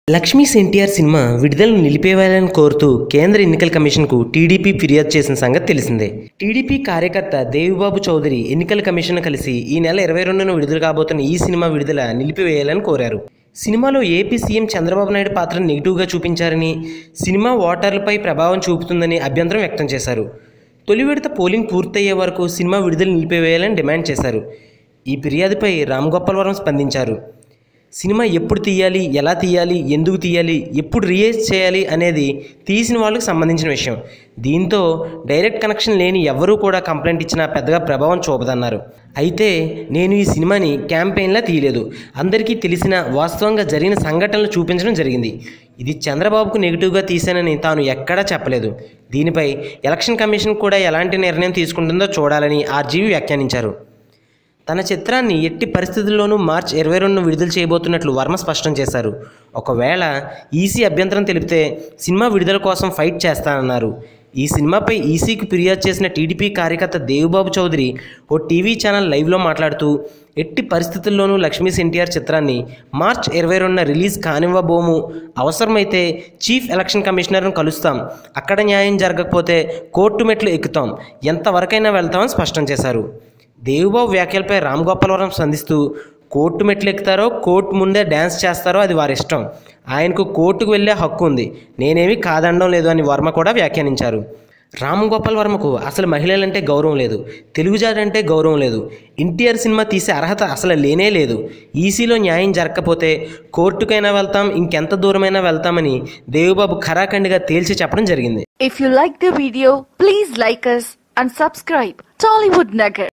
Lakshmi's NTR cinema విడుదలను నిలిపివేయాలని కోరుతూ కేంద్ర ఎన్నికల కమిషన్కు టీడీపీ ఫిర్యాదు చేసిన సంగతి తెలిసిందే. టీడీపీ కార్యకర్త దేవిబాబు చౌదరి ఎన్నికల కమిషన్ కలిసి ఈ నెల 22న విడుదల కాబోతున్న ఈ సినిమా విడుదల నిలిపివేయాలని కోరారు. సినిమాలో ఏపీ సీఎం చంద్రబాబు నాయుడు పాత్రను నెగిటివ్గా చూపించారని, సినిమా ఓటర్లపై ప్రభావం చూపుతుందని అభ్యంతరం వ్యక్తం చేశారు. తొలి విడత పోలింగ్ పూర్తయ్యే వరకు సినిమా విడుదల నిలిపివేయాలని డిమాండ్ చేశారు. ఈ ఫిర్యాదుపై రామ్ గోపాల్ వర్మ స్పందించారు. సినిమా ఎప్పుడు తీయాలి, ఎలా తీయాలి, ఎందుకు తీయాలి, ఎప్పుడు రిలీజ్ చేయాలి అనేది తీసిన వాళ్ళకి సంబంధించిన విషయం. దీంతో డైరెక్ట్ కనెక్షన్ లేని ఎవరూ కూడా కంప్లైంట్ ఇచ్చినా పెద్దగా ప్రభావం చూపదన్నారు. అయితే నేను ఈ సినిమాని క్యాంపెయిన్లా తీయలేదు, అందరికీ తెలిసిన వాస్తవంగా జరిగిన సంఘటనలు చూపించడం జరిగింది. ఇది చంద్రబాబుకు నెగిటివ్గా తీశానని తాను ఎక్కడా చెప్పలేదు. దీనిపై ఎలక్షన్ కమిషన్ కూడా ఎలాంటి నిర్ణయం తీసుకుంటుందో చూడాలని ఆర్జీవీ వ్యాఖ్యానించారు. తన చిత్రాన్ని ఎట్టి పరిస్థితుల్లోనూ మార్చి 22న విడుదల చేయబోతున్నట్లు వర్మ స్పష్టం చేశారు. ఒకవేళ ఈసీ అభ్యంతరం తెలిపితే సినిమా విడుదల కోసం ఫైట్ చేస్తానన్నారు. ఈ సినిమాపై ఈసీకి ఫిర్యాదు చేసిన టీడీపీ కార్యకర్త దేవిబాబు చౌదరి ఓ టీవీ ఛానల్ లైవ్లో మాట్లాడుతూ, ఎట్టి పరిస్థితుల్లోనూ లక్ష్మీస్ ఎన్టీఆర్ చిత్రాన్ని మార్చి 22న రిలీజ్ కానివ్వబోము, అవసరమైతే చీఫ్ ఎలక్షన్ కమిషనర్ను కలుస్తాం, అక్కడ న్యాయం జరగకపోతే కోర్టు మెట్లు ఎక్కుతాం, ఎంతవరకైనా వెళ్తామని స్పష్టం చేశారు. దేవిబాబు వ్యాఖ్యలపై రామ్ గోపాల్ వర్మ స్పందిస్తూ, కోర్టు మెట్లు ఎక్కుతారో కోర్టు ముందే డ్యాన్స్ చేస్తారో అది వారి ఇష్టం, ఆయనకు కోర్టుకు వెళ్ళే హక్కు ఉంది, నేనేమీ కాదనడం లేదు అని వర్మ కూడా వ్యాఖ్యానించారు. రామ్ గోపాల్ వర్మకు అసలు మహిళలంటే గౌరవం లేదు, తెలుగుజాడంటే గౌరవం లేదు, ఎన్టీఆర్ సినిమా తీసే అర్హత అసలు లేనే లేదు, ఈసీలో న్యాయం జరగకపోతే కోర్టుకైనా వెళ్తాం, ఇంకెంత దూరమైనా వెళ్తామని దేవిబాబు ఖరాఖండిగా తేల్చి చెప్పడం జరిగింది. If you like the video, please like us and subscribe Tollywood Nugget.